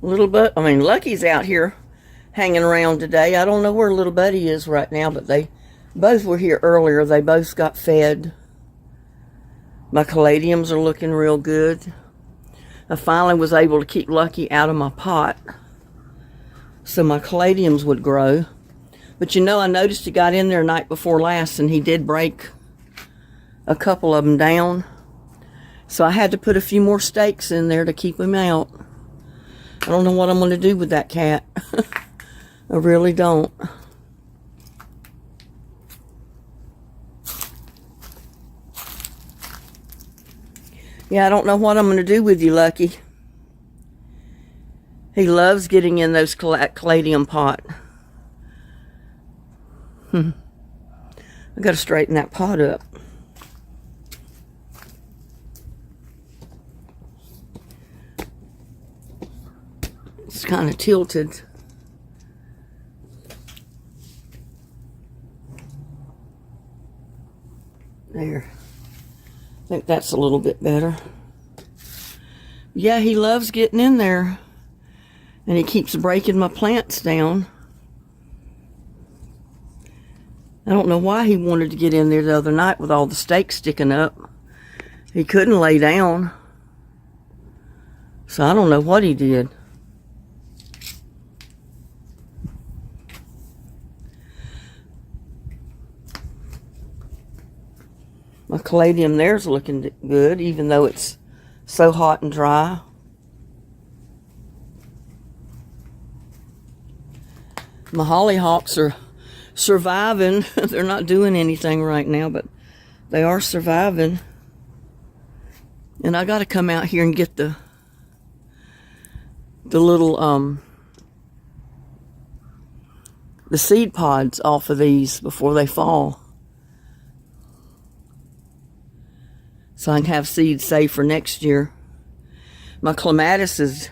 Lucky's out here hanging around today. I don't know where little buddy is right now, but they both were here earlier. They both got fed. My caladiums are looking real good. I finally was able to keep Lucky out of my pot so my caladiums would grow. But you know, I noticed he got in there night before last and he did break a couple of them down. So I had to put a few more stakes in there to keep him out. I don't know what I'm going to do with that cat. I really don't. Yeah, I don't know what I'm going to do with you, Lucky. He loves getting in those caladium pot. I got to straighten that pot up. It's kind of tilted. There. I think that's a little bit better. Yeah, he loves getting in there. And he keeps breaking my plants down. I don't know why he wanted to get in there the other night with all the stakes sticking up. He couldn't lay down. So I don't know what he did. My caladium there's looking good, even though it's so hot and dry. My hollyhocks are surviving. They're not doing anything right now, but they are surviving. And I got to come out here and get the little the seed pods off of these before they fall, so I can have seeds saved for next year. My clematis it's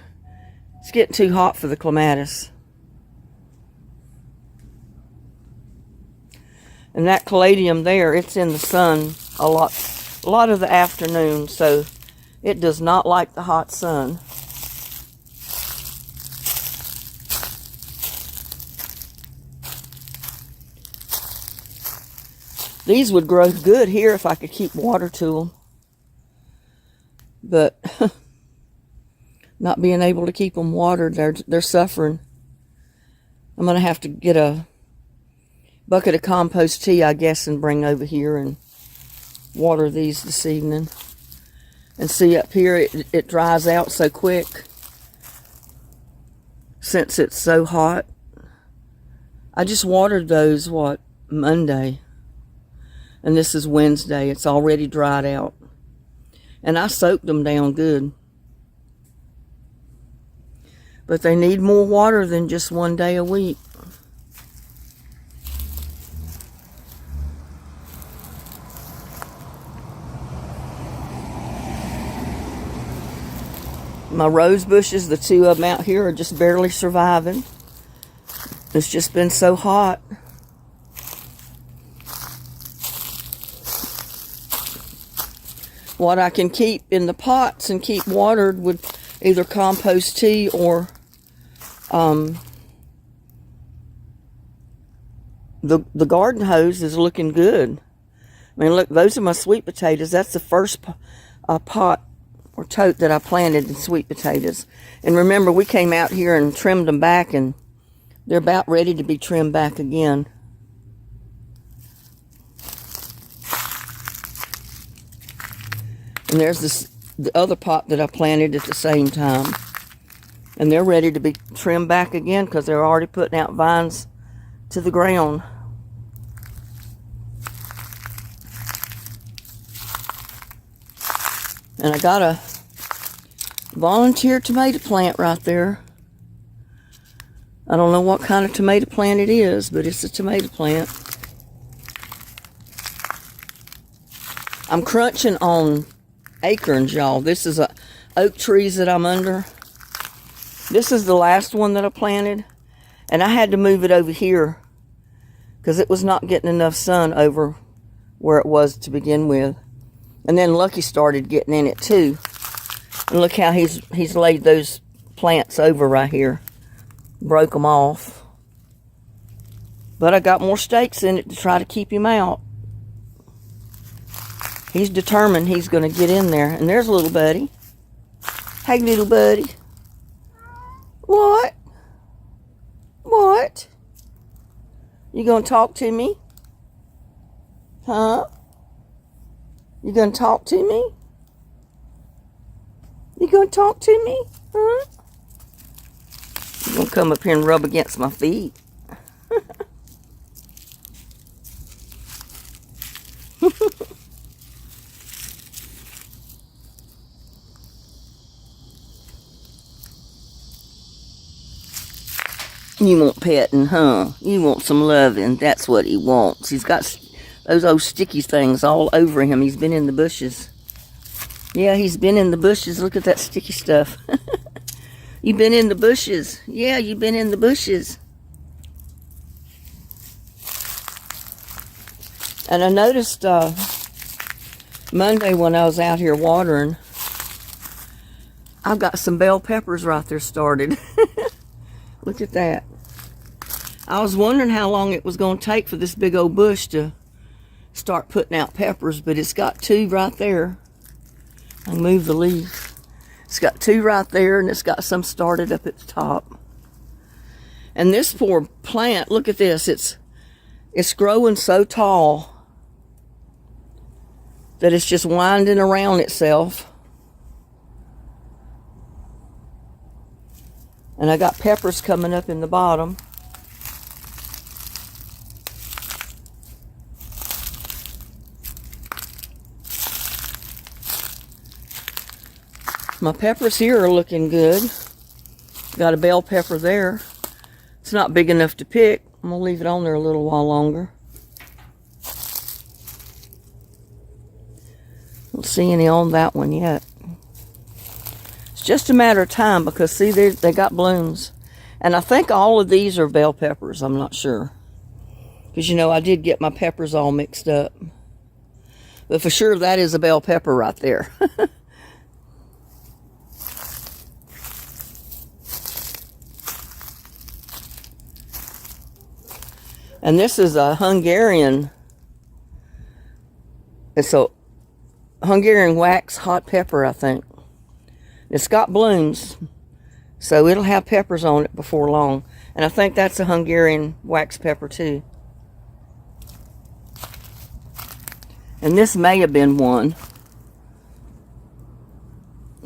getting too hot for the clematis. And that caladium there, it's in the sun a lot of the afternoon, so it does not like the hot sun. These would grow good here if I could keep water to them. But not being able to keep them watered, they're suffering. I'm going to have to get a bucket of compost tea, I guess, and bring over here and water these this evening. And see, up here it dries out so quick since it's so hot. I just watered those, Monday? And this is Wednesday. It's already dried out. And I soaked them down good. But they need more water than just one day a week. My rose bushes, the two of them out here, are just barely surviving. It's just been so hot. What I can keep in the pots and keep watered with either compost tea or the garden hose is looking good. I mean, look, those are my sweet potatoes. That's the first pot or tote that I planted in sweet potatoes. And remember, we came out here and trimmed them back, and they're about ready to be trimmed back again. And there's the other pot that I planted at the same time. And they're ready to be trimmed back again because they're already putting out vines to the ground. And I got a volunteer tomato plant right there. I don't know what kind of tomato plant it is, but it's a tomato plant. I'm crunching on acorns, y'all. This is oak trees that I'm under. This is the last one that I planted, and I had to move it over here because it was not getting enough sun over where it was to begin with. And then Lucky started getting in it too. And look how he's laid those plants over right here. Broke them off. But I got more stakes in it to try to keep him out. He's determined he's going to get in there. And there's little buddy. Hey, little buddy. What? What? You going to talk to me? Huh? You going to talk to me? You going to talk to me? Huh? You going to come up here and rub against my feet? You want petting, huh? You want some loving. That's what he wants. He's got those old sticky things all over him. He's been in the bushes. Yeah, he's been in the bushes. Look at that sticky stuff. You've been in the bushes. Yeah, you've been in the bushes. And I noticed Monday when I was out here watering, I've got some bell peppers right there started. Look at that. I was wondering how long it was going to take for this big old bush to start putting out peppers, but it's got two right there. I can move the leaf. It's got two right there, and it's got some started up at the top. And this poor plant, look at this. It's growing so tall that it's just winding around itself. And I got peppers coming up in the bottom. My peppers here are looking good. Got a bell pepper there. It's not big enough to pick. I'm going to leave it on there a little while longer. Don't see any on that one yet. It's just a matter of time because, see, they got blooms. And I think all of these are bell peppers. I'm not sure. Because, you know, I did get my peppers all mixed up. But for sure, that is a bell pepper right there. And this is a Hungarian. It's a Hungarian wax hot pepper, I think. It's got blooms, so it'll have peppers on it before long. And I think that's a Hungarian wax pepper too. And this may have been one.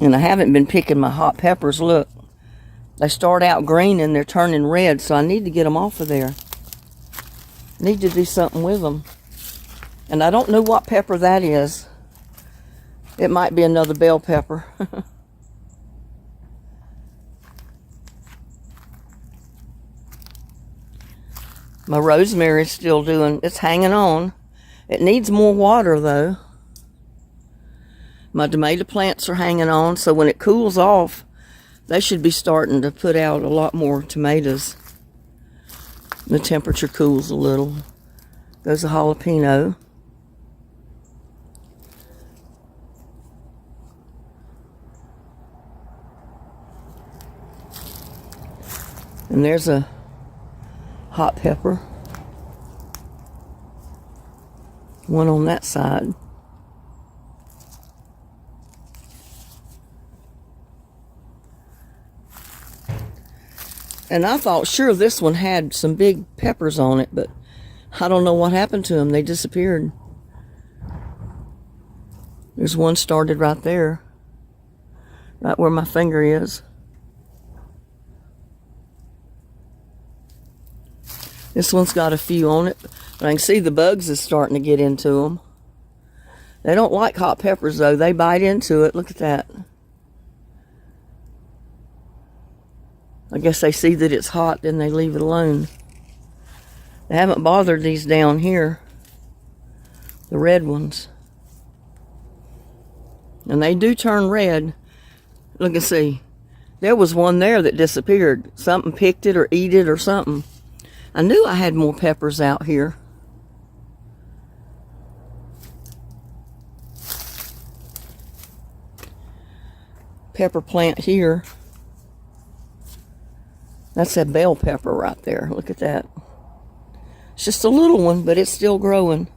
And I haven't been picking my hot peppers. Look, they start out green and they're turning red, so I need to get them off of there. Need to do something with them. And I don't know what pepper that is. It might be another bell pepper. My rosemary's still doing, it's hanging on. It needs more water though. My tomato plants are hanging on, so when it cools off, they should be starting to put out a lot more tomatoes. The temperature cools a little. There's a jalapeno. And there's a hot pepper. One on that side. And I thought sure this one had some big peppers on it, but I don't know what happened to them. They disappeared. There's one started right there. Right where my finger is. This one's got a few on it, but I can see the bugs is starting to get into them. They don't like hot peppers though. They bite into it. Look at that. I guess they see that it's hot, then they leave it alone. They haven't bothered these down here. The red ones. And they do turn red. Look and see. There was one there that disappeared. Something picked it or ate it or something. I knew I had more peppers out here. Pepper plant here. That's a bell pepper right there. Look at that. It's just a little one, but it's still growing.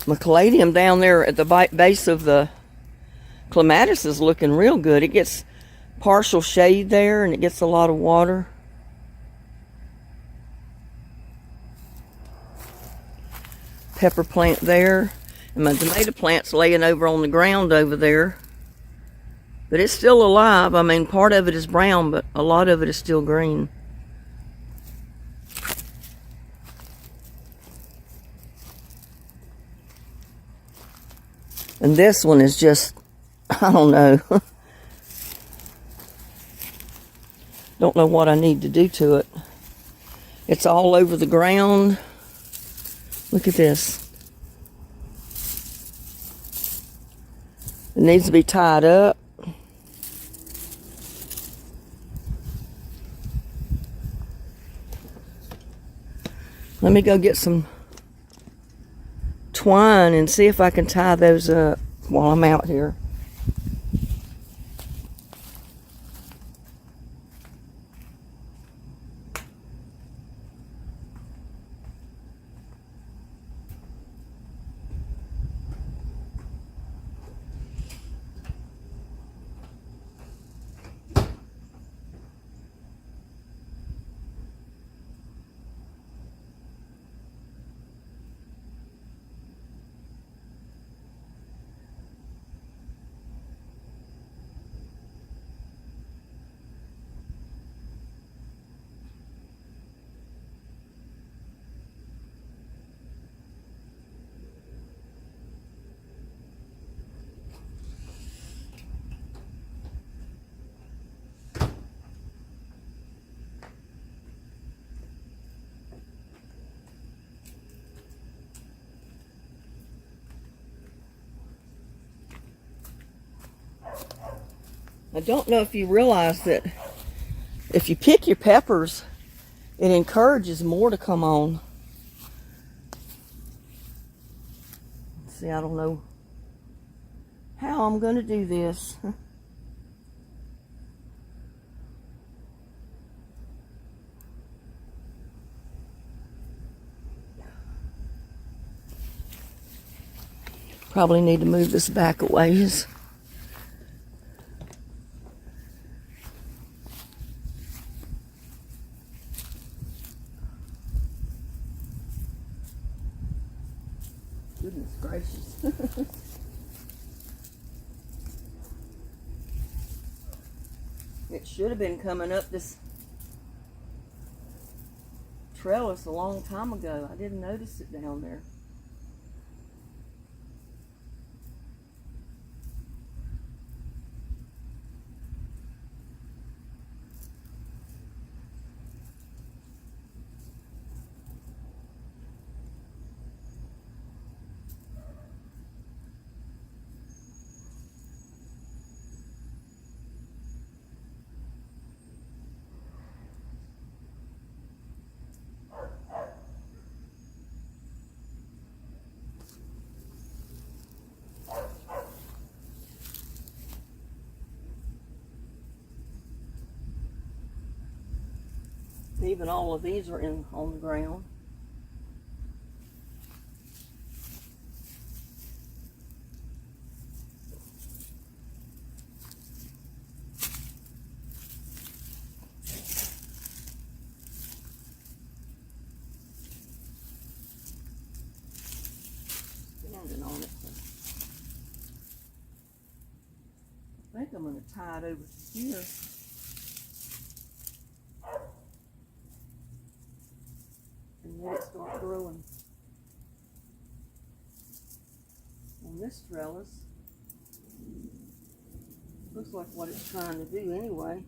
My caladium down there at the base of the clematis is looking real good. It gets partial shade there and it gets a lot of water. Pepper plant there. And my tomato plant's laying over on the ground over there. But it's still alive. I mean, part of it is brown, but a lot of it is still green. And this one is just, I don't know. Don't know what I need to do to it. It's all over the ground. Look at this. It needs to be tied up. Let me go get some twine and see if I can tie those up while I'm out here. I don't know if you realize that if you pick your peppers, it encourages more to come on. See, I don't know how I'm going to do this. Probably need to move this back a ways. Goodness gracious. It should have been coming up this trellis a long time ago. I didn't notice it down there. Even all of these are on the ground. Standing on it. I think I'm going to tie it over to here. And let it start growing on this trellis. Looks like what it's trying to do anyway.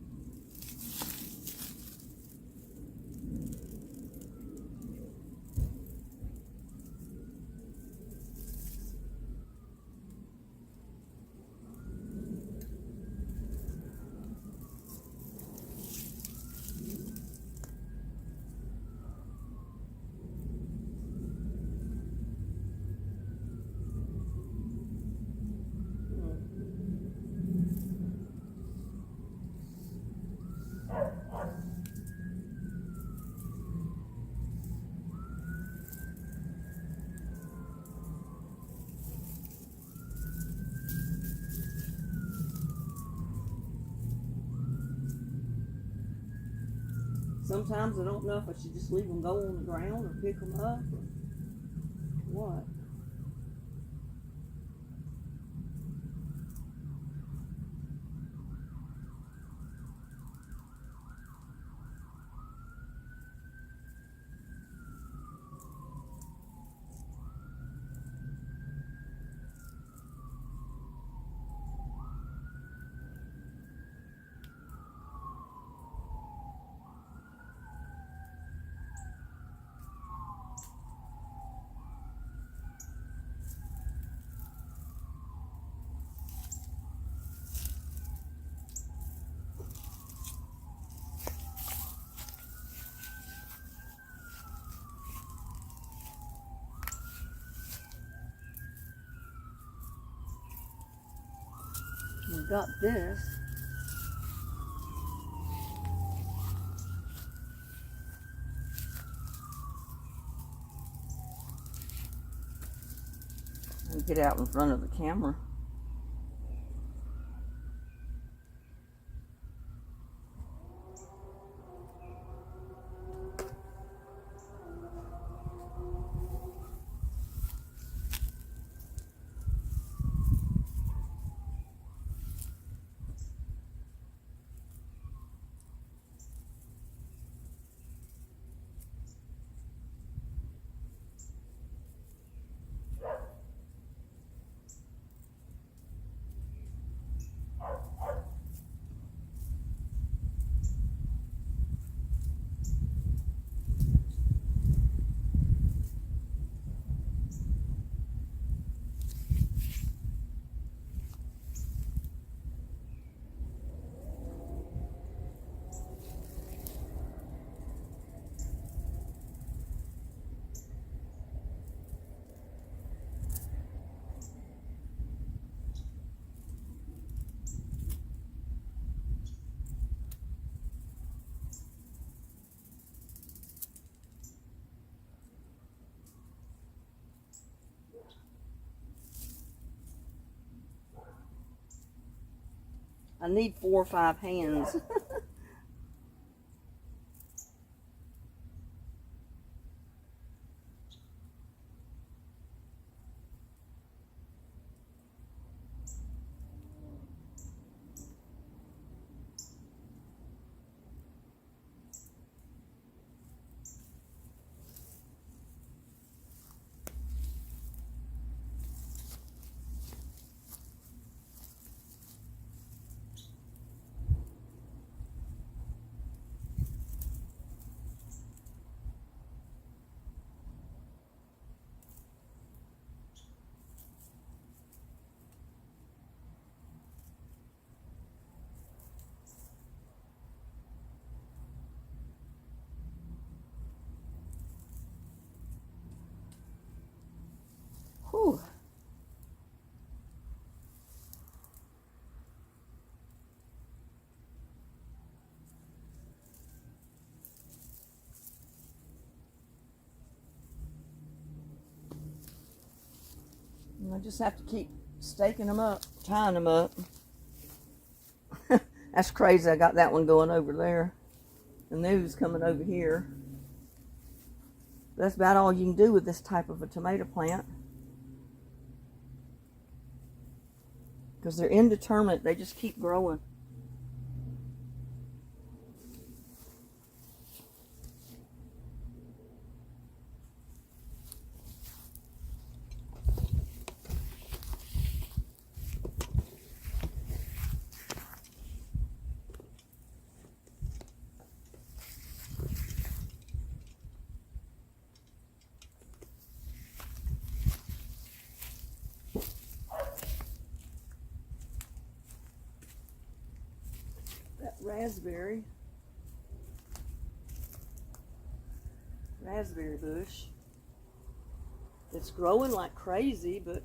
sometimes I don't know if I should just leave them go on the ground or pick them up or what. We got this. And get out in front of the camera. I need 4 or 5 hands. Whew. And I just have to keep staking them up, tying them up. That's crazy. I got that one going over there. The news coming over here. That's about all you can do with this type of a tomato plant. Because they're indeterminate. They just keep growing. Raspberry bush. It's growing like crazy, but it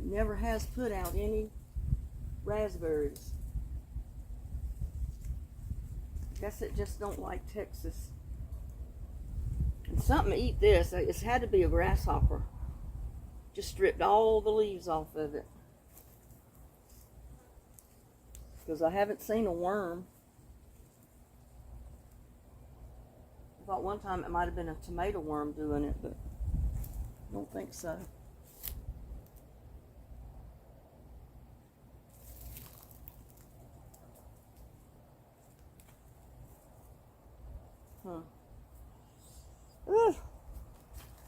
never has put out any raspberries. Guess it just don't like Texas. And something to eat this. It's had to be a grasshopper. Just stripped all the leaves off of it. Because I haven't seen a worm. thought one time it might have been a tomato worm doing it, but I don't think so. Ugh.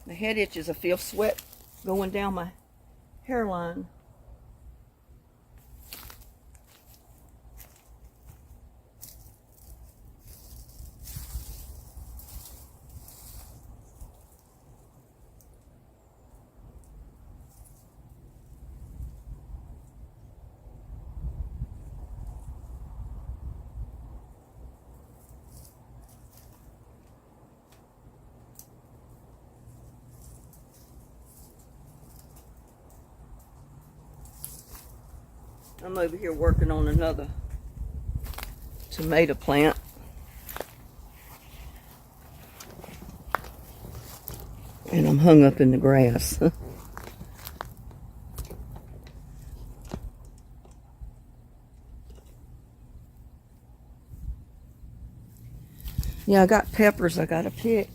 The head itches. I feel sweat going down my hairline. I'm over here working on another tomato plant. And I'm hung up in the grass. Yeah, I got peppers I gotta pick.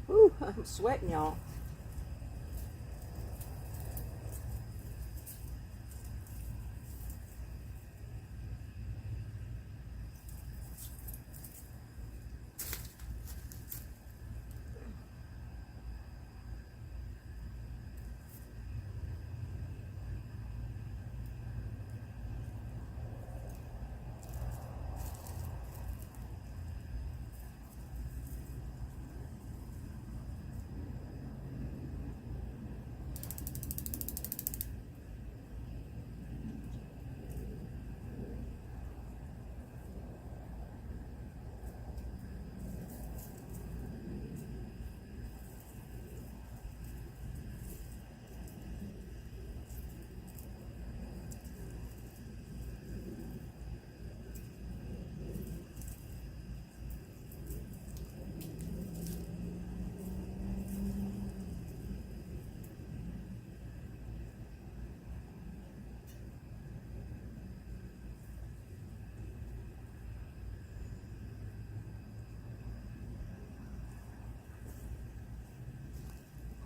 Ooh, I'm sweating, y'all.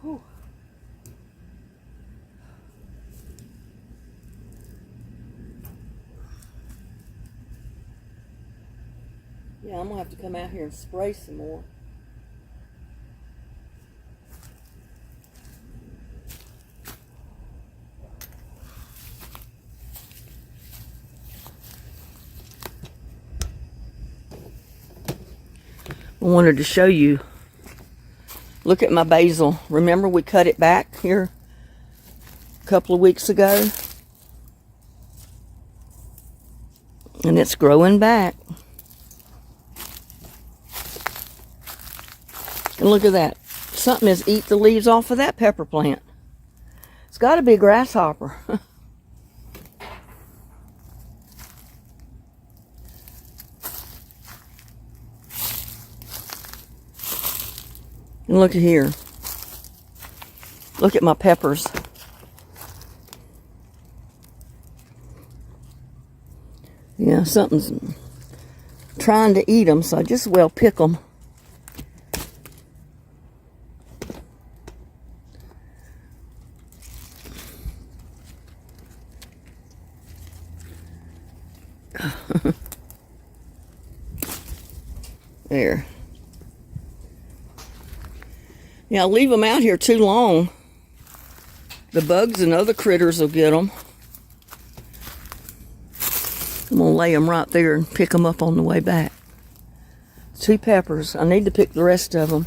Whew. Yeah, I'm gonna have to come out here and spray some more. wanted to show you. Look at my basil. Remember we cut it back here a couple of weeks ago? And it's growing back. And look at that. Something has eat the leaves off of that pepper plant. It's got to be a grasshopper. And look at here. Look at my peppers. Yeah, something's trying to eat them, so I just well pick them. There. Yeah, leave them out here too long. The bugs and other critters will get them. I'm going to lay them right there and pick them up on the way back. 2 peppers. I need to pick the rest of them.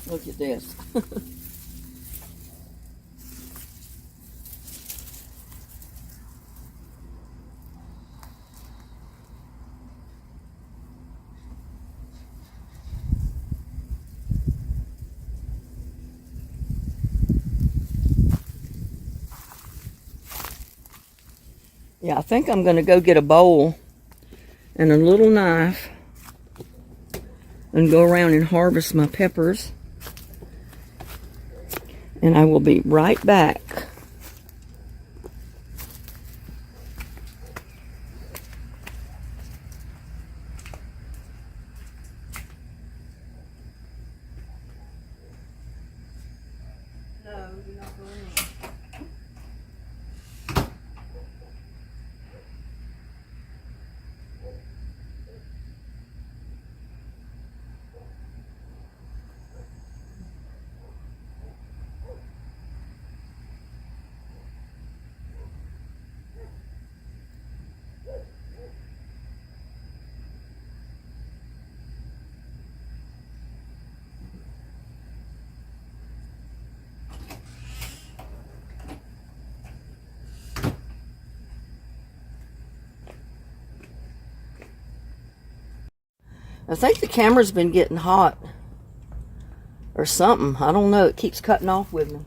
Look at this. Yeah, I think I'm going to go get a bowl and a little knife and go around and harvest my peppers. And I will be right back. No, you're not going in. I think the camera's been getting hot or something. I don't know. It keeps cutting off with me.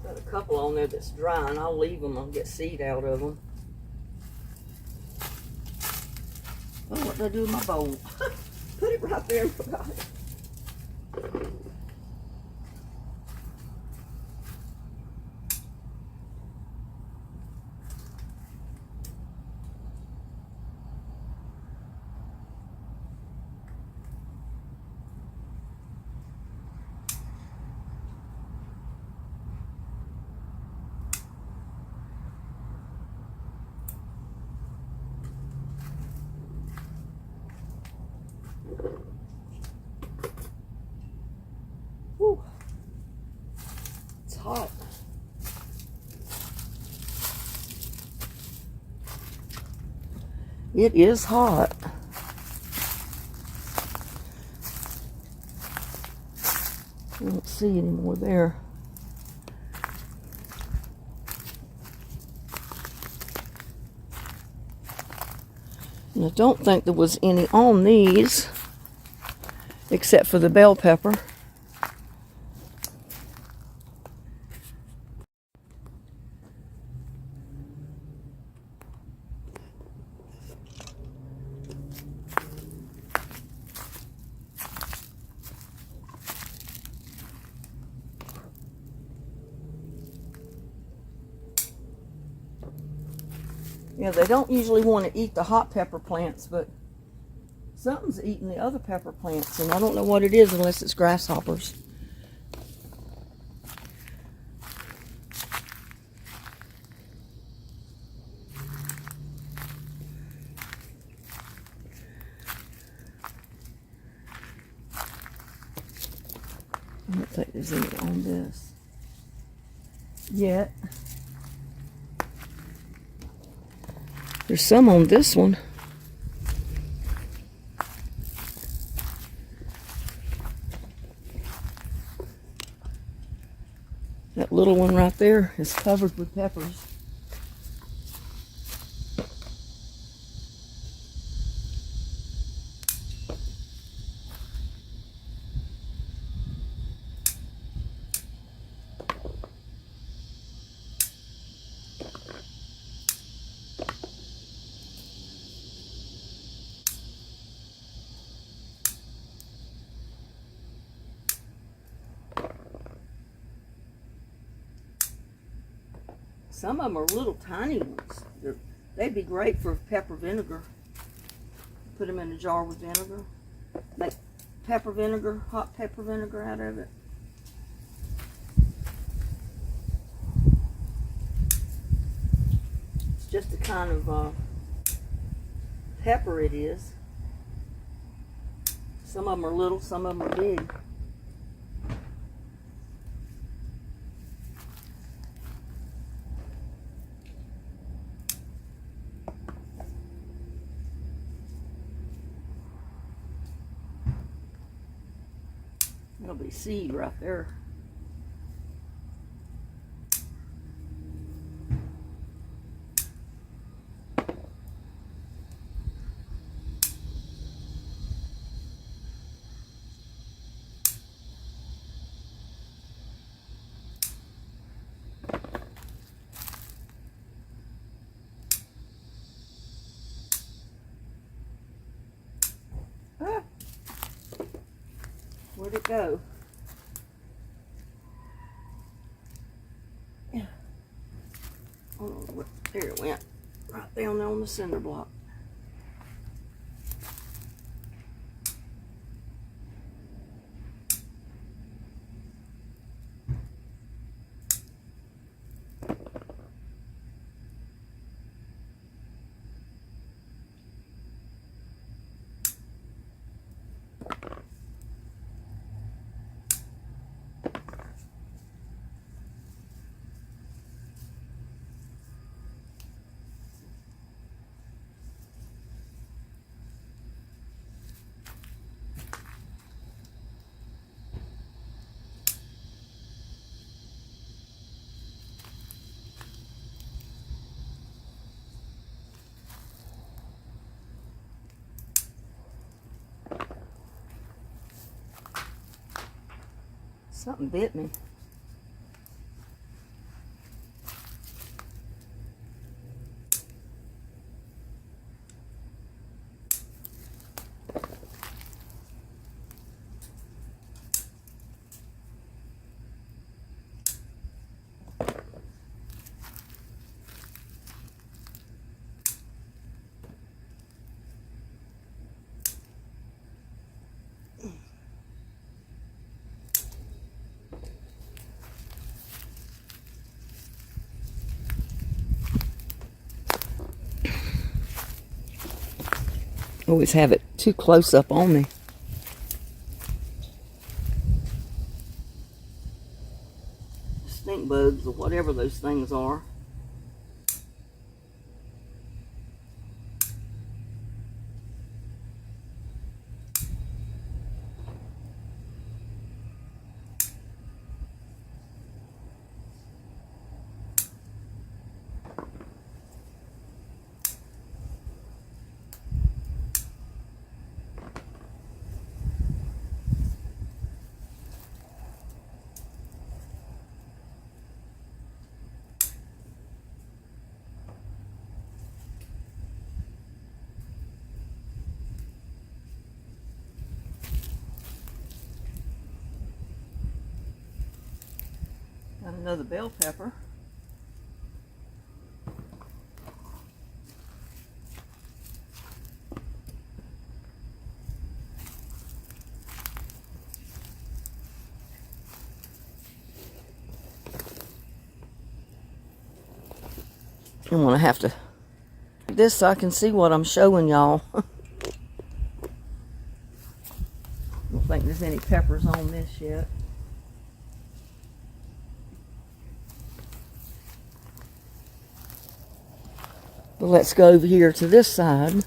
Got a couple on there that's dry, and I'll leave them. I'll get seed out of them. Oh, what did I do with my bowl? Put it right there and forgot it. It is hot. I don't see any more there. And I don't think there was any on these, except for the bell pepper. Yeah, they don't usually want to eat the hot pepper plants, but something's eating the other pepper plants, and I don't know what it is unless it's grasshoppers. I don't think there's any on this yet. There's some on this one. That little one right there is covered with peppers. Some of them are little tiny ones. They'd be great for pepper vinegar. Put them in a jar with vinegar. Make pepper vinegar, hot pepper vinegar out of it. It's just the kind of pepper it is. Some of them are little, some of them are big. There'll be seed right there. Ah. Where'd it go? Yeah. Oh, there it went. Right down there on the cinder block. Something bit me. Always have it too close up on me. Stink bugs or whatever those things are. another bell pepper. I'm gonna have to do this so I can see what I'm showing y'all. I don't think there's any peppers on this yet. But let's go over here to this side.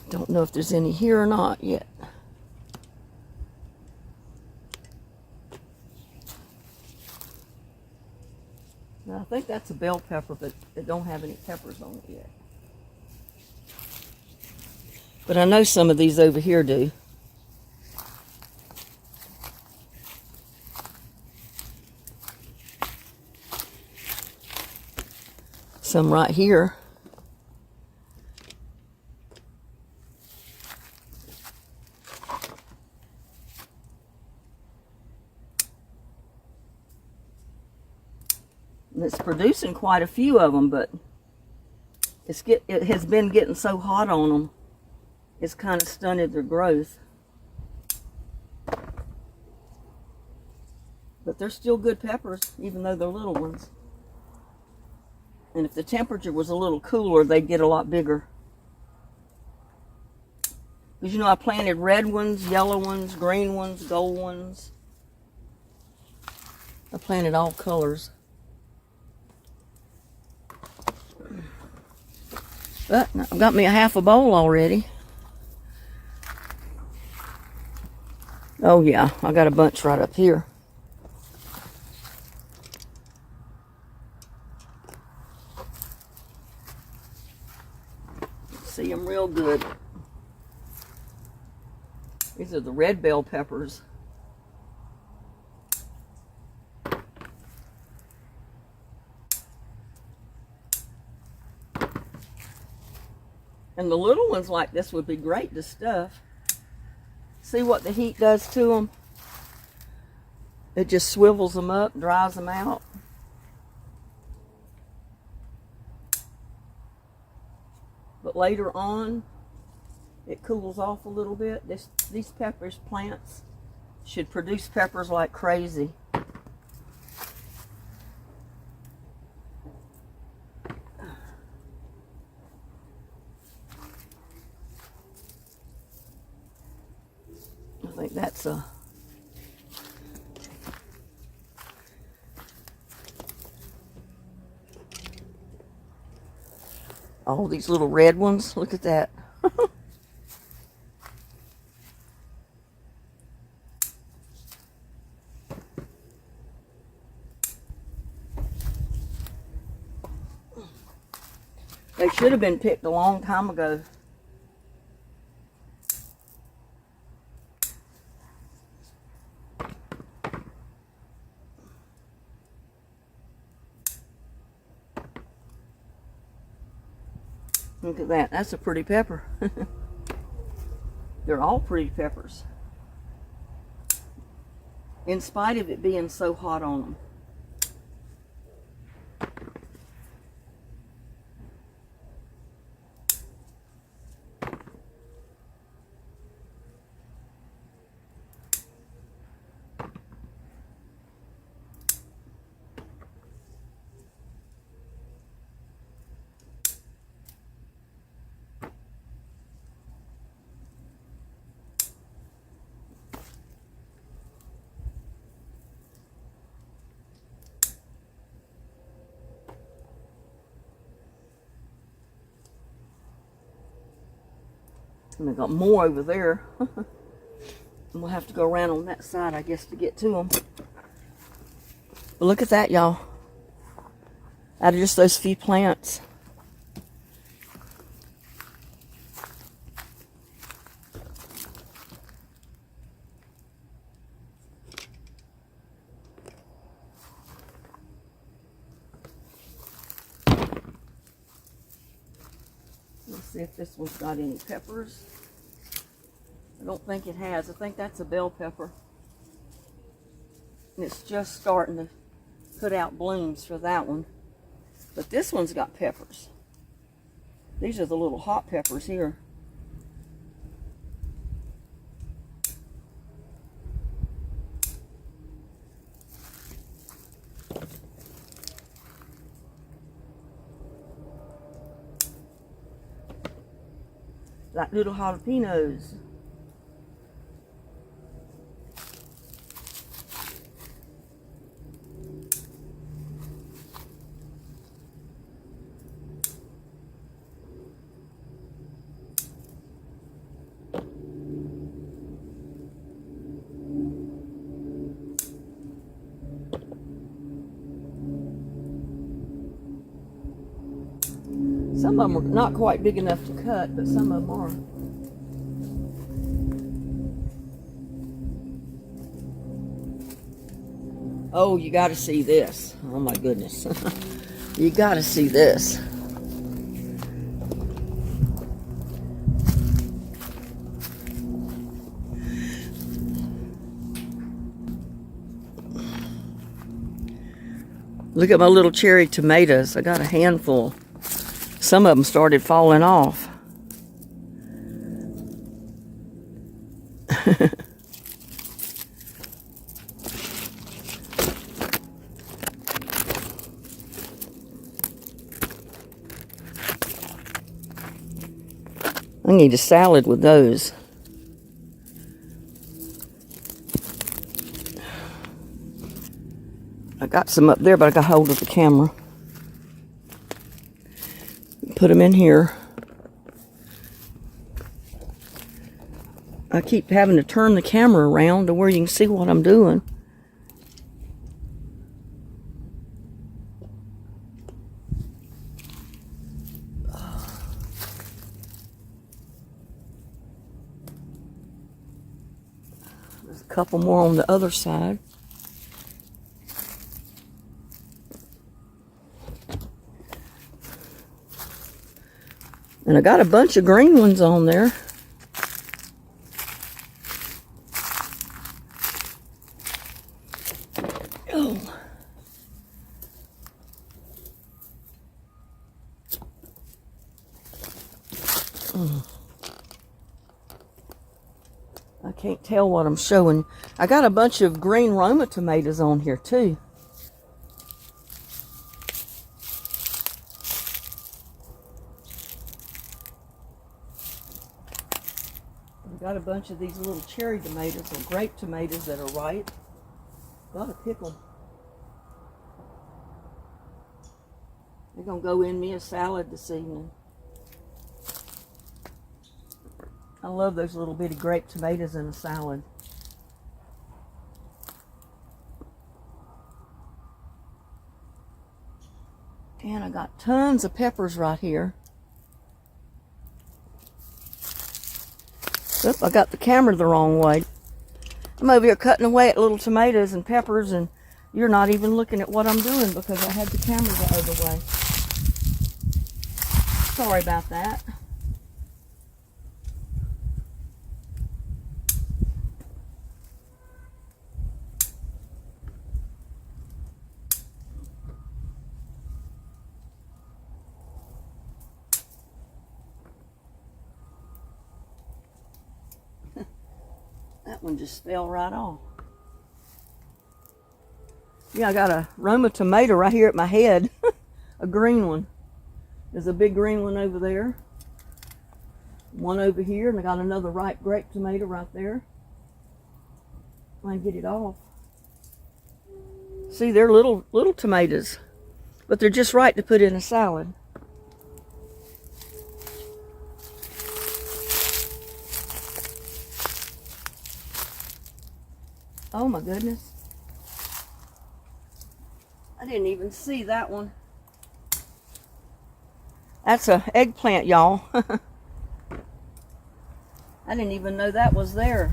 Don't know if there's any here or not yet. Now, I think that's a bell pepper, but it don't have any peppers on it yet. But I know some of these over here do. Some right here. And it's producing quite a few of them, but it has been getting so hot on them, it's kind of stunted their growth. But they're still good peppers, even though they're little ones. And if the temperature was a little cooler, they'd get a lot bigger. Because you know, I planted red ones, yellow ones, green ones, gold ones. I planted all colors. But I've got me a half a bowl already. Oh yeah, I got a bunch right up here. See them real good. These are the red bell peppers. And the little ones like this would be great to stuff. See what the heat does to them? It just swivels them up, dries them out. But later on, it cools off a little bit. These peppers plants should produce peppers like crazy. I think that's a all these little red ones. Look at that. They should have been picked a long time ago. Look at that. That's a pretty pepper. They're all pretty peppers. In spite of it being so hot on them. And I got more over there. And we'll have to go around on that side, I guess, to get to them. But look at that, y'all. Out of just those few plants. Let's see if this one's got any peppers. don't think it has. I think that's a bell pepper. And it's just starting to put out blooms for that one. But this one's got peppers. These are the little hot peppers here. Like little jalapenos. Some of them are not quite big enough to cut, but some of them are. Oh, you got to see this. Oh my goodness. You got to see this. Look at my little cherry tomatoes. I got a handful. Some of them started falling off. I need a salad with those. I got some up there, but I got hold of the camera. Put them in here. I keep having to turn the camera around to where you can see what I'm doing. There's a couple more on the other side. And I got a bunch of green ones on there. Oh. I can't tell what I'm showing. I got a bunch of green Roma tomatoes on here too. Got a bunch of these little cherry tomatoes or grape tomatoes that are ripe. Gotta pick them. They're gonna go in me a salad this evening. I love those little bitty grape tomatoes in a salad. And I got tons of peppers right here. Oop, I got the camera the wrong way. I'm over here cutting away at little tomatoes and peppers, and you're not even looking at what I'm doing because I had the camera the other way. Sorry about that. That one just fell right off. Yeah, I got a Roma tomato right here at my head. A green one. There's a big green one over there. One over here, and I got another ripe grape tomato right there. I can get it off. See, they're little tomatoes, but they're just right to put in a salad. Oh my goodness. I didn't even see that one. That's an eggplant, y'all. I didn't even know that was there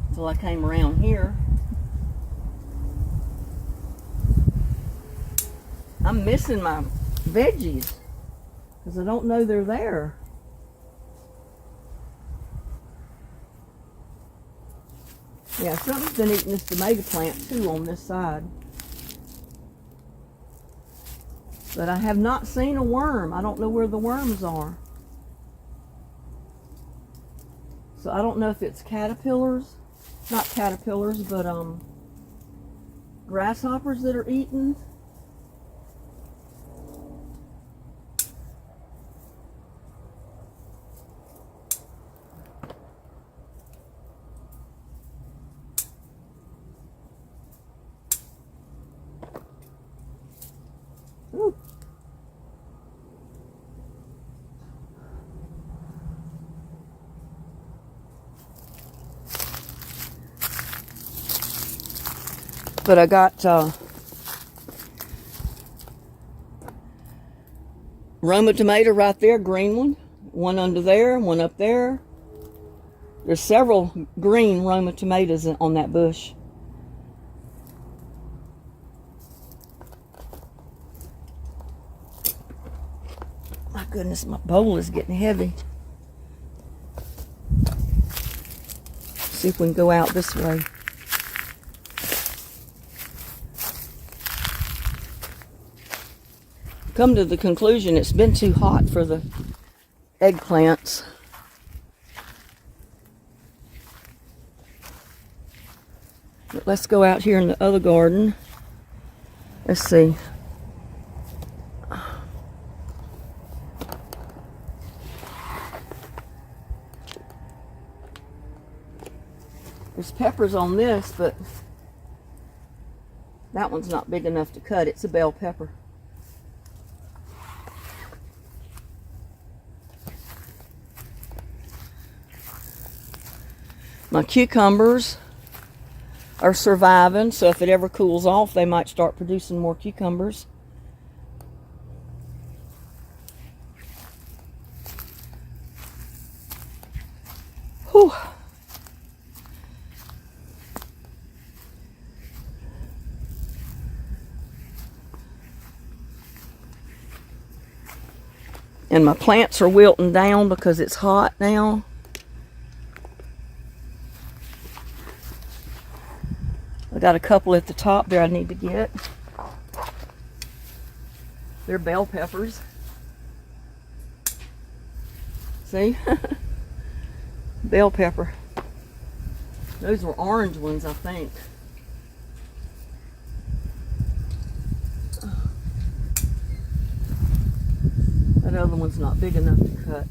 until I came around here. I'm missing my veggies because I don't know they're there. Yeah, something's been eating this tomato plant too on this side. But I have not seen a worm. I don't know where the worms are. So I don't know if it's caterpillars. Not caterpillars, but grasshoppers that are eating. Ooh. But I got Roma tomato right there, green one. One under there, one up there. There's several green Roma tomatoes on that bush. My goodness, my bowl is getting heavy. See if we can go out this way. Come to the conclusion it's been too hot for the eggplants. But let's go out here in the other garden. Let's see. There's peppers on this, but that one's not big enough to cut. It's a bell pepper. My cucumbers are surviving, so if it ever cools off, they might start producing more cucumbers. Whew. And my plants are wilting down because it's hot now. I got a couple at the top there I need to get. They're bell peppers. See? Bell pepper. Those were orange ones, I think. That other one's not big enough to cut.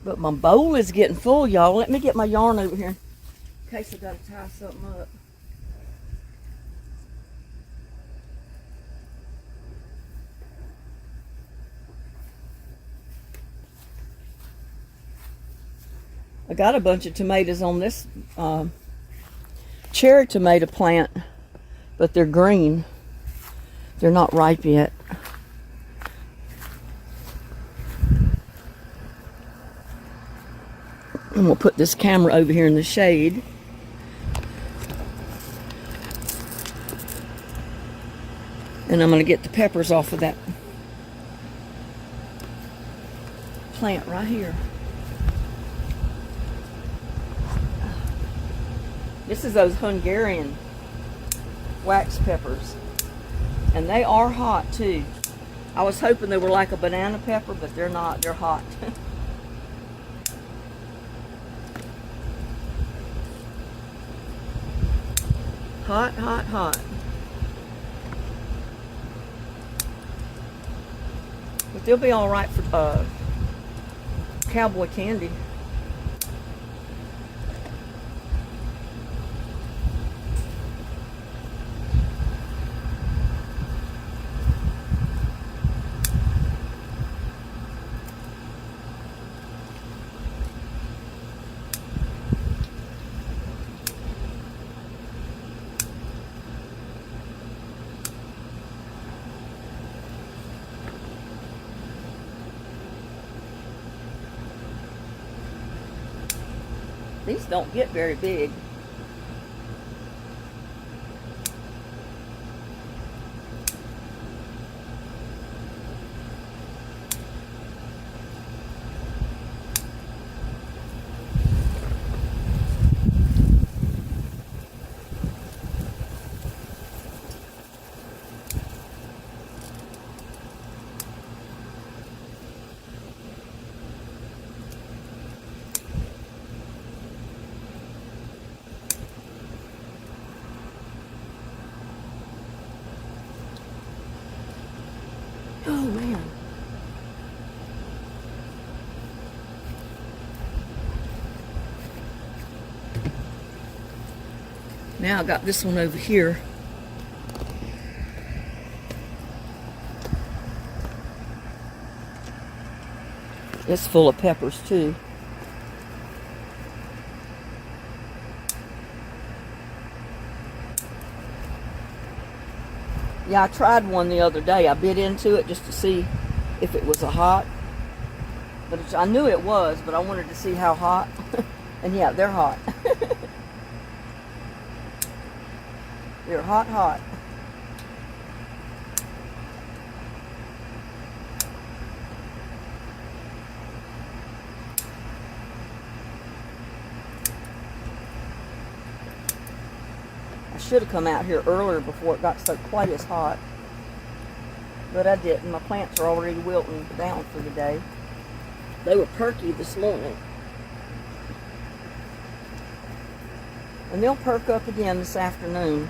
But my bowl is getting full, y'all. Let me get my yarn over here in case I gotta tie something up. I got a bunch of tomatoes on this cherry tomato plant, but they're green. They're not ripe yet. And we'll put this camera over here in the shade. And I'm going to get the peppers off of that plant right here. This is those Hungarian wax peppers. And they are hot too. I was hoping they were like a banana pepper, but they're not. They're hot. Hot, hot, hot. But they'll be all right for cowboy candy. These don't get very big. Oh man. Now I got this one over here. It's full of peppers too. Yeah, I tried one the other day. I bit into it just to see if it was a hot. But I knew it was, but I wanted to see how hot. And yeah, they're hot. They're hot, hot. I should have come out here earlier before it got so quite as hot. But I didn't. My plants are already wilting down for the day. They were perky this morning. And they'll perk up again this afternoon.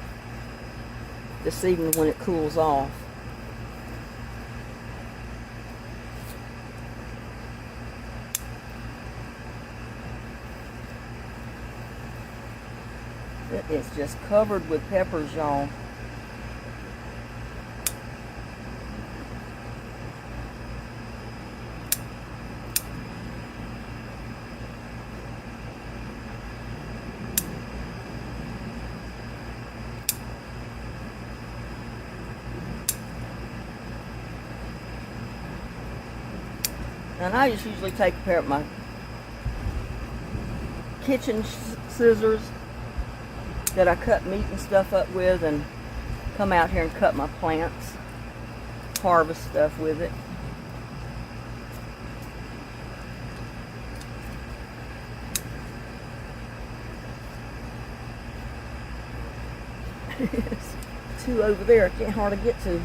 This evening when it cools off. It is just covered with peppers, y'all. And I just usually take a pair of my kitchen scissors that I cut meat and stuff up with and come out here and cut my plants, harvest stuff with it. There's two over there I can't hardly get to.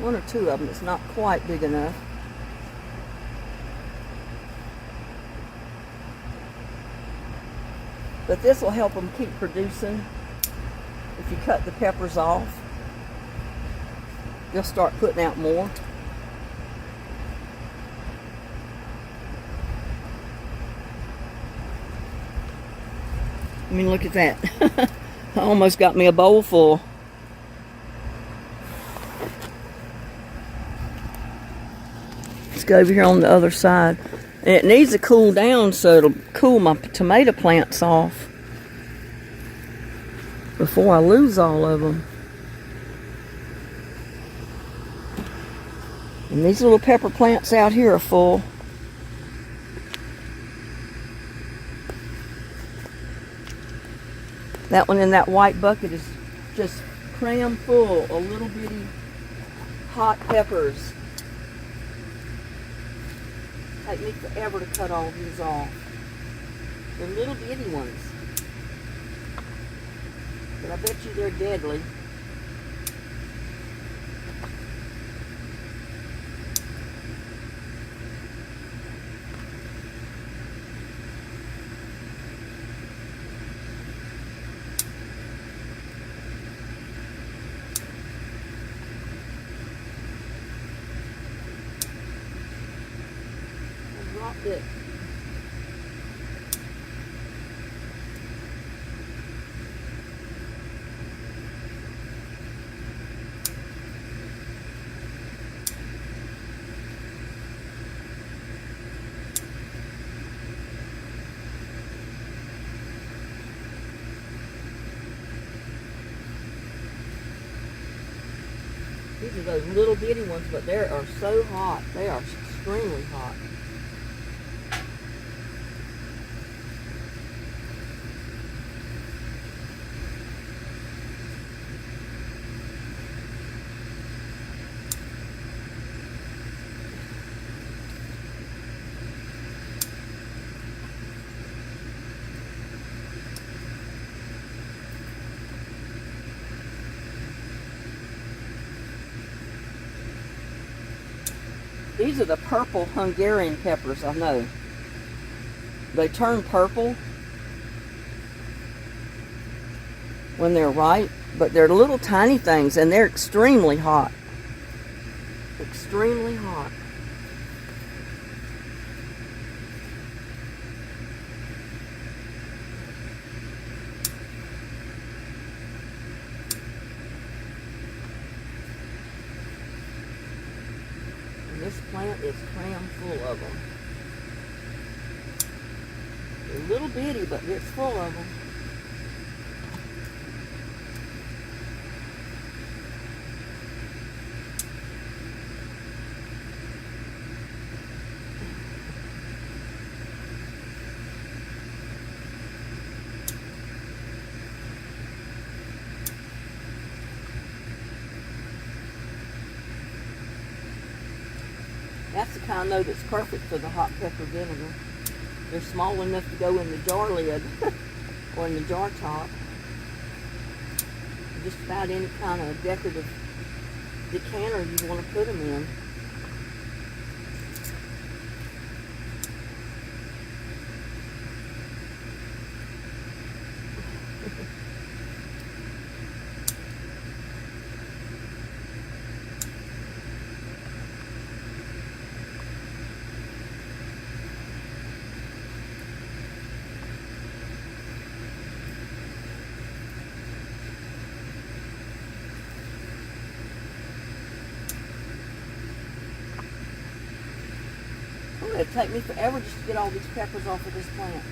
One or two of them, it's not quite big enough. But this will help them keep producing. If you cut the peppers off, they'll start putting out more. I mean, look at that. I almost got me a bowl full. Let's go over here on the other side. And it needs to cool down so it'll cool my tomato plants off before I lose all of them. And these little pepper plants out here are full. That one in that white bucket is just cram full of little bitty hot peppers. Take me forever to cut all these off. They're little bitty ones. But I bet you they're deadly. It. These are those little bitty ones, but they are so hot. They are extremely hot. These are the purple Hungarian peppers, I know. They turn purple when they're ripe, but they're little tiny things and they're extremely hot. Extremely hot. And this plant is crammed full of them. They're little bitty, but it's full of them. That's the kind though that's perfect for the hot pepper vinegar. They're small enough to go in the jar lid or in the jar top. Just about any kind of decorative decanter you want to put them in. Oh, it'd take me forever just to get all these peppers off of this plant.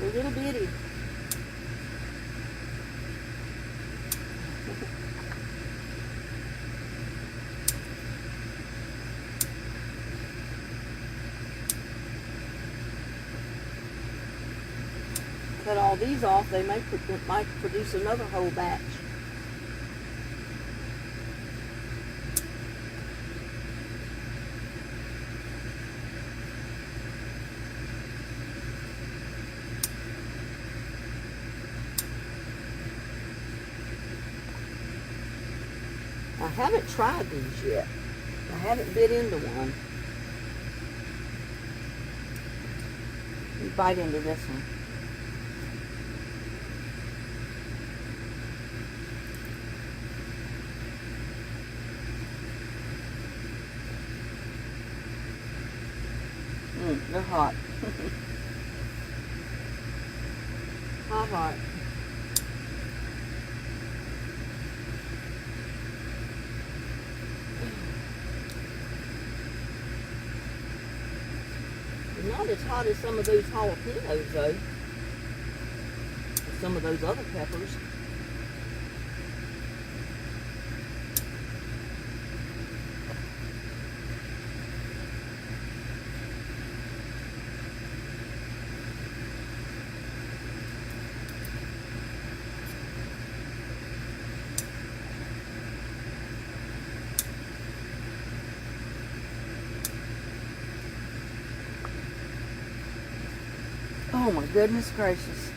They're little bitty. Cut all these off, they might produce another whole batch. I haven't tried these yet. I haven't bit into one. Let me bite into this one. They're hot. Hot, hot. Not as hot as some of those jalapenos, though. Some of those other peppers. Oh my goodness gracious.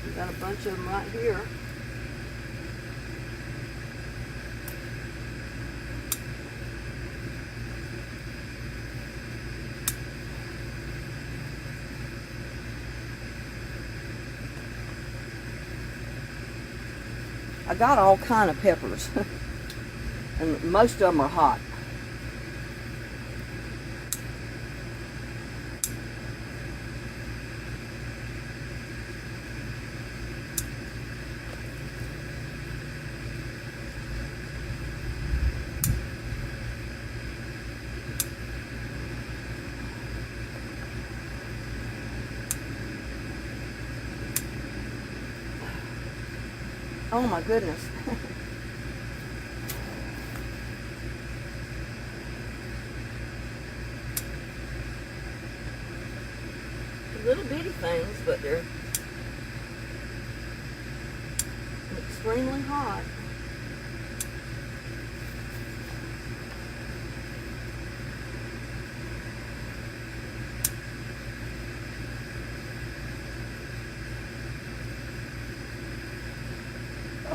We got a bunch of them right here. I got all kind of peppers. And most of them are hot. Oh my goodness. Little bitty things, but they're extremely hot.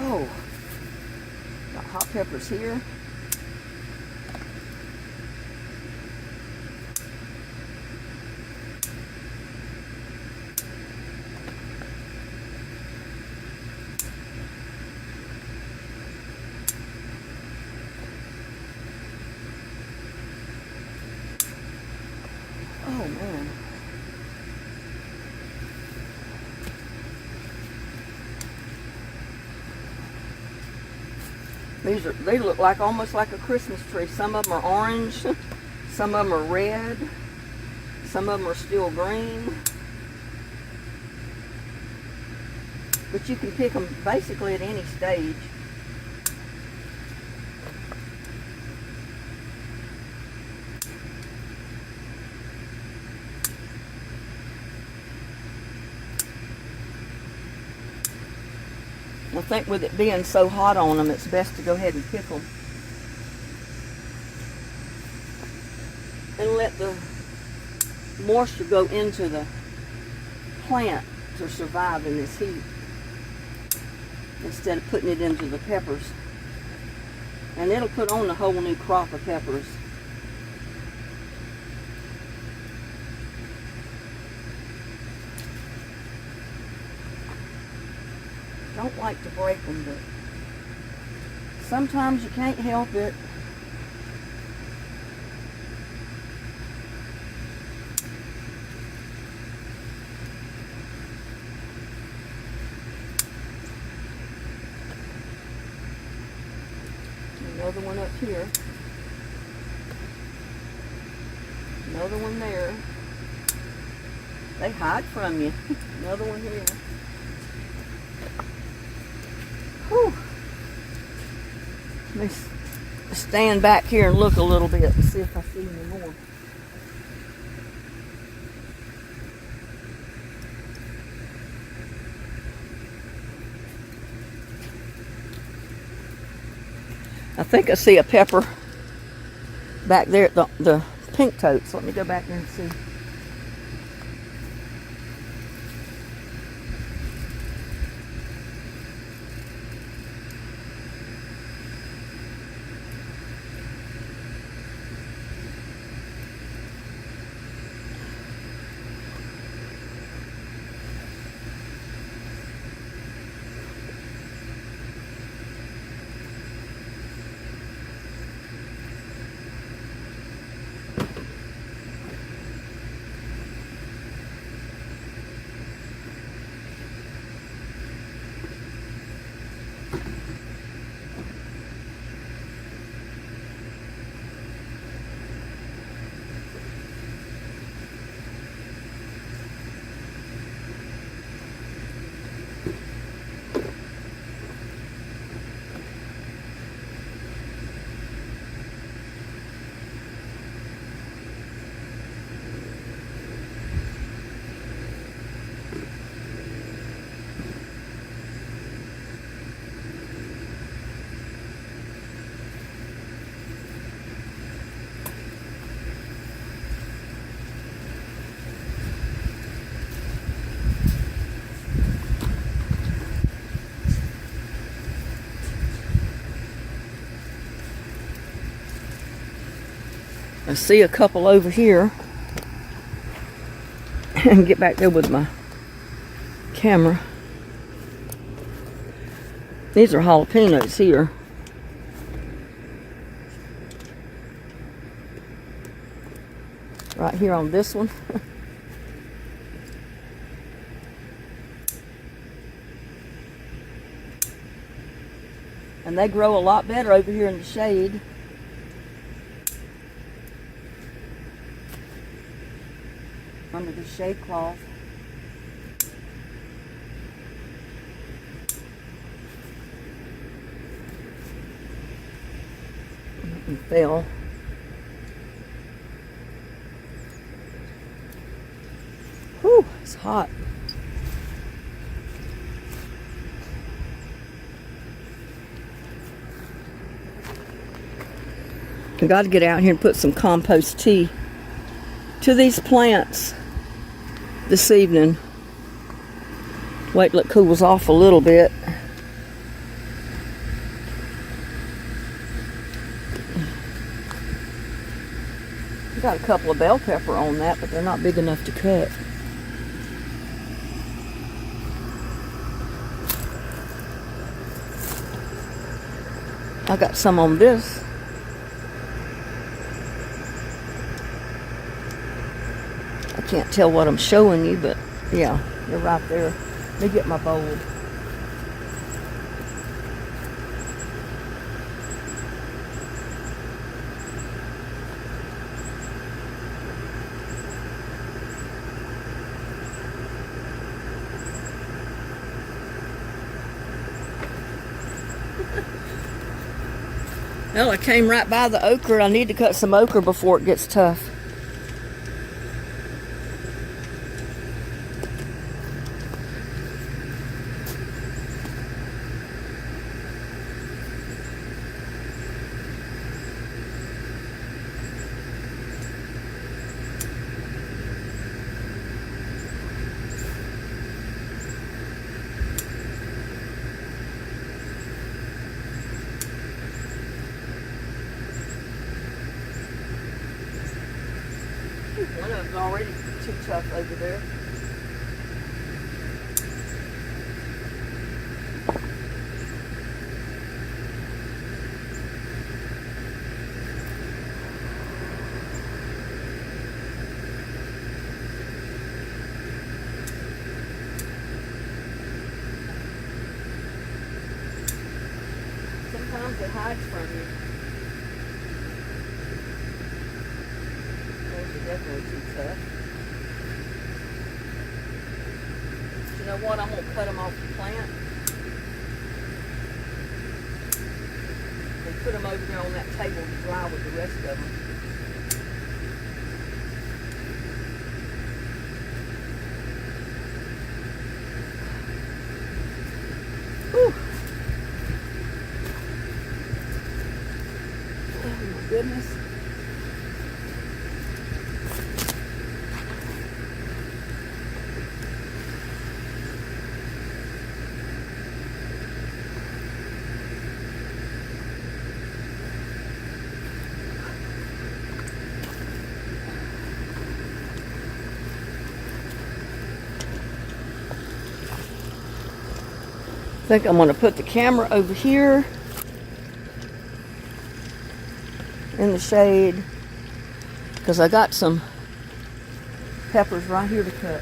Oh, got hot peppers here. They look like almost like a Christmas tree. Some of them are orange, some of them are red, some of them are still green. But you can pick them basically at any stage. I think with it being so hot on them, it's best to go ahead and pick them. And let the moisture go into the plant to survive in this heat, instead of putting it into the peppers. And it'll put on a whole new crop of peppers. Don't like to break them, but sometimes you can't help it. Another one up here. Another one there. They hide from you. Another one here. Whew. Let me stand back here and look a little bit and see if I see any more. I think I see a pepper back there at the pink totes. Let me go back there and see. I see a couple over here. And get back there with my camera. These are jalapenos here. Right here on this one. And they grow a lot better over here in the shade. Under the shade cloth. And fell. Whew, it's hot. I got to get out here and put some compost tea to these plants this evening. Wait till it cools off a little bit. Got a couple of bell pepper on that, but they're not big enough to cut. I got some on this. Can't tell what I'm showing you, but yeah, they're right there. Let me get my bowl. Well, I came right by the okra. I need to cut some okra before it gets tough. One of them's already too tough over there. Sometimes it hides from you. Those are definitely too tough. You know what? I'm going to cut them off the plant and put them over there on that table to dry with the rest of them. Whew. Oh my goodness. I think I'm going to put the camera over here in the shade because I got some peppers right here to cut.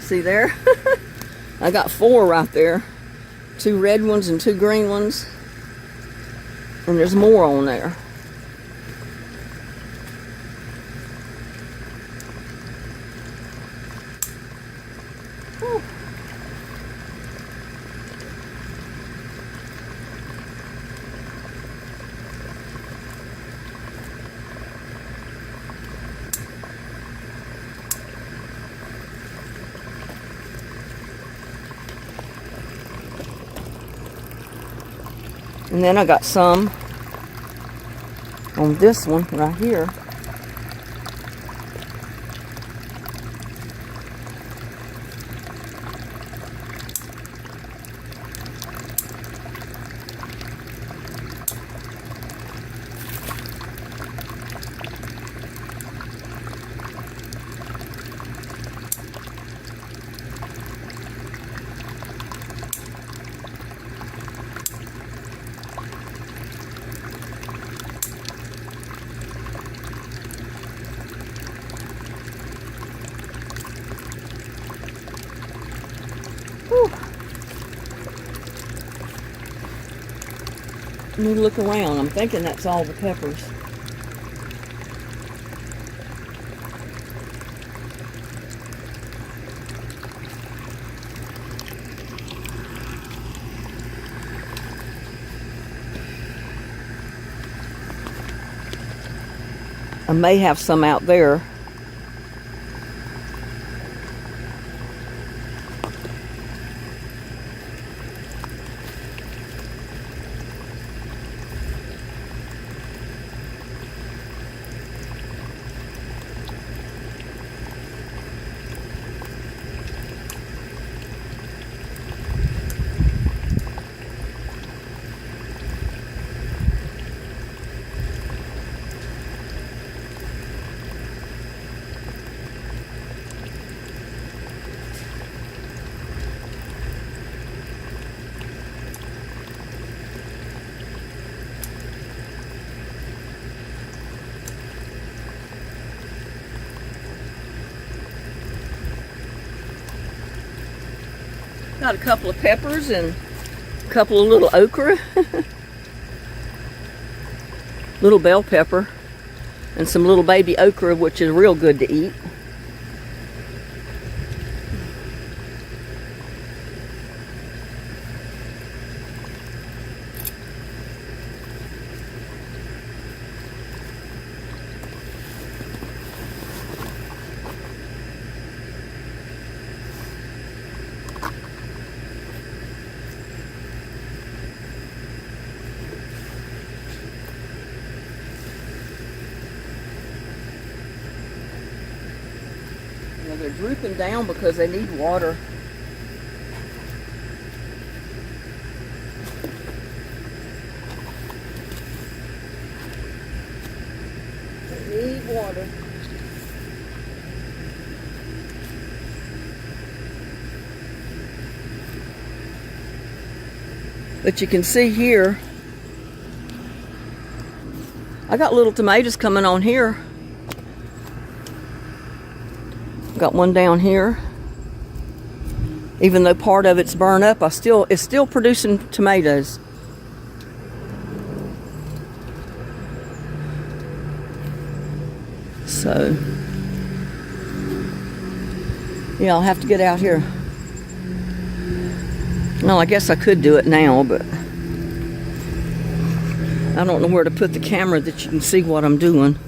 See there? I got 4 right there. 2 red ones and 2 green ones. And there's more on there. Whew. And then I got some on this one right here. Whew. Let me look around. I'm thinking that's all the peppers. I may have some out there. Got a couple of peppers and a couple of little okra. little bell pepper, and some little baby okra, which is real good to eat. They're drooping down because they need water. They need water. But you can see here, I got little tomatoes coming on here. Got one down here. Even though part of it's burned up, it's still producing tomatoes. So, yeah, I'll have to get out here. Well, I guess I could do it now, but I don't know where to put the camera that you can see what I'm doing.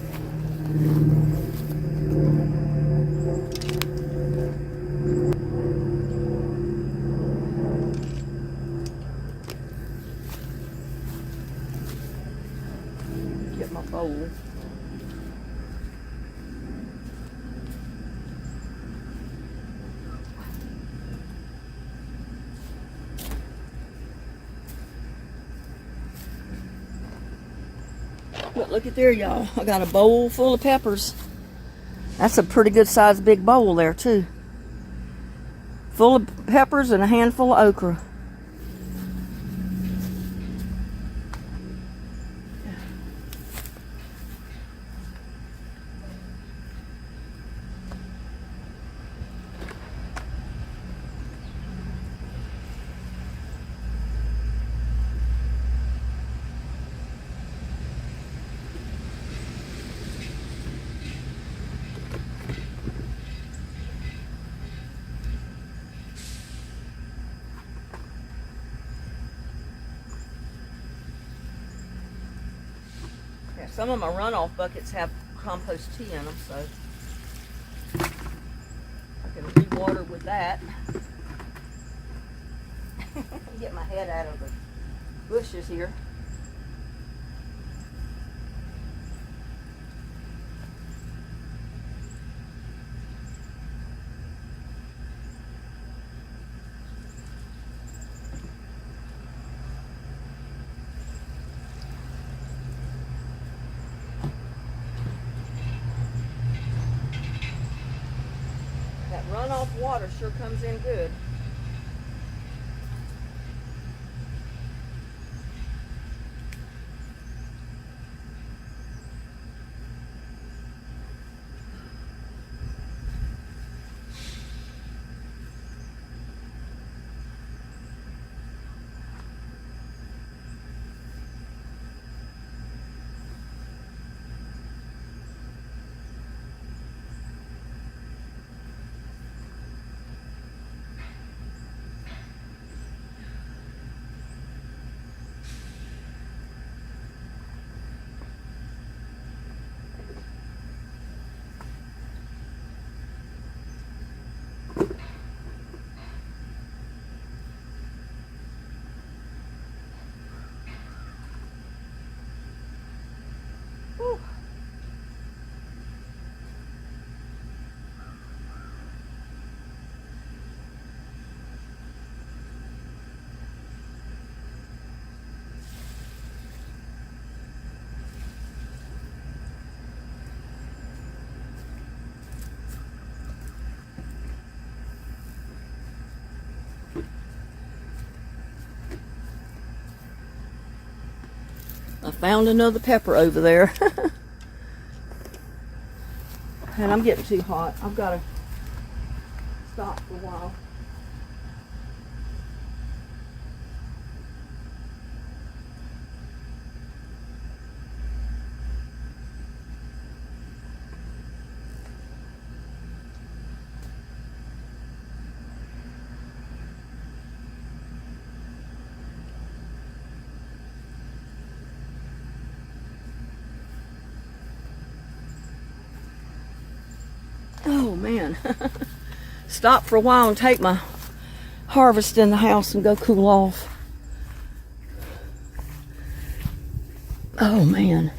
Get my bowl. But look at there, y'all. I got a bowl full of peppers. That's a pretty good sized big bowl there, too. Full of peppers and a handful of okra. Some of my runoff buckets have compost tea in them, so I can re-water with that. Get my head out of the bushes here. Runoff water sure comes in good. Whew. I found another pepper over there. And I'm getting too hot. I've got to stop for a while. Oh man. Stop for a while and take my harvest in the house and go cool off. Oh man.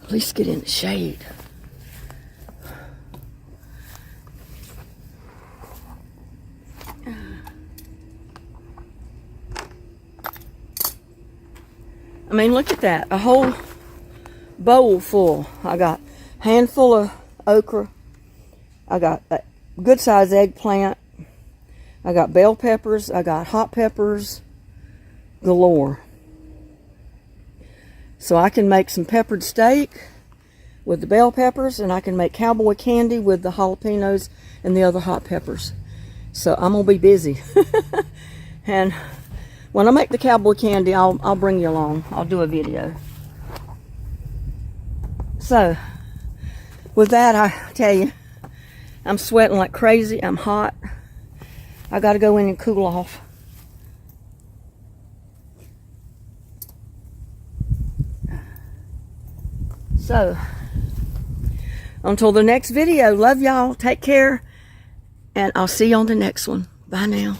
At least get in the shade. I mean, look at that. A whole bowl full. I got a handful of okra. I got a good sized eggplant. I got bell peppers. I got hot peppers galore. So I can make some peppered steak with the bell peppers, and I can make cowboy candy with the jalapenos and the other hot peppers. So I'm gonna be busy. And when I make the cowboy candy, I'll bring you along. I'll do a video. So with that, I tell you, I'm sweating like crazy. I'm hot. I gotta go in and cool off. So until the next video, love y'all. Take care. And I'll see you on the next one. Bye now.